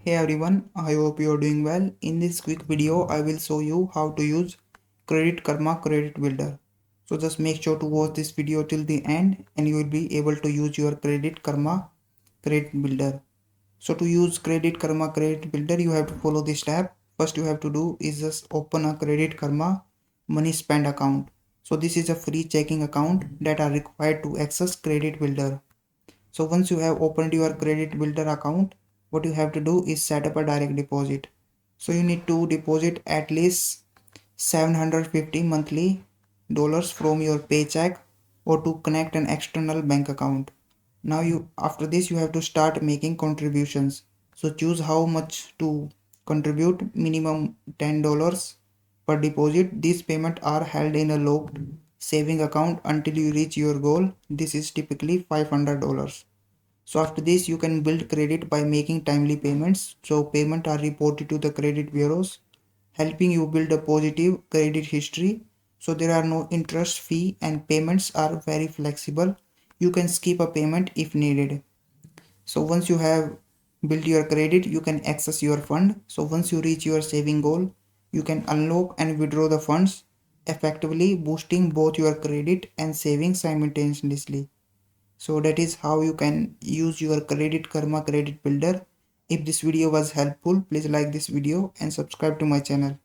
Hey everyone, I hope you are doing well. In this quick video, I will show you how to use Credit Karma Credit Builder. So just make sure to watch this video till the end and you will be able to use your Credit Karma Credit Builder. So to use Credit Karma Credit Builder, you have to follow this step. First you have to do is just open a Credit Karma Money Spend account. So this is a free checking account that are required to access Credit Builder. So once you have opened your Credit Builder account, what you have to do is set up a direct deposit. So you need to deposit at least 750 monthly dollars from your paycheck or to connect an external bank account. Now after this you have to start making contributions. So choose how much to contribute, minimum $10 per deposit. These payments are held in a locked saving account until you reach your goal. This is typically $500. So after this, you can build credit by making timely payments. So payments are reported to the credit bureaus, helping you build a positive credit history. So there are no interest fee and payments are very flexible. You can skip a payment if needed. So once you have built your credit, you can access your fund. So once you reach your saving goal, you can unlock and withdraw the funds, effectively boosting both your credit and savings simultaneously. So that is how you can use your Credit Karma Credit Builder. If this video was helpful, please like this video and subscribe to my channel.